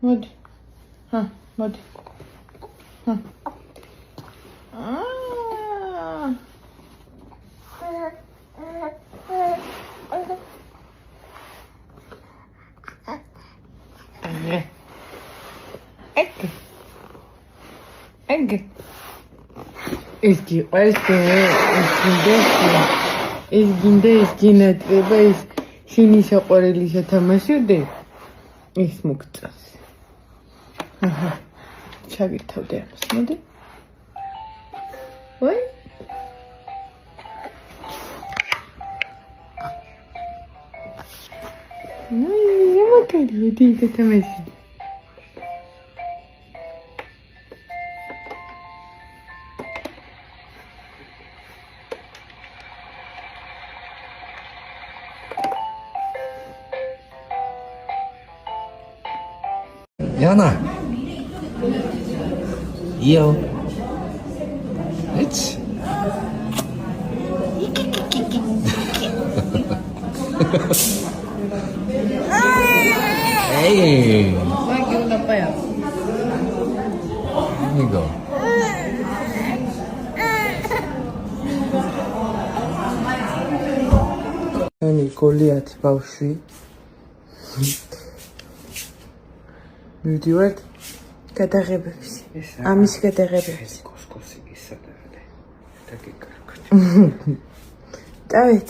მოდი. მოდი. Egg. Es gina treba es შენი საყვარელი სათამაშოდე ის მოგწას. ჩაგირთავდე ამას, მოდი. ვაი. მოდი სათამაში. Jana. Io. It's. Hey. Here you go. Ani Goliath ბავშვი. მივდივართ გადაღებებს. ამის გადაღებებს. კოსკოსი ისადაა. და გეკარგოთ. დავით.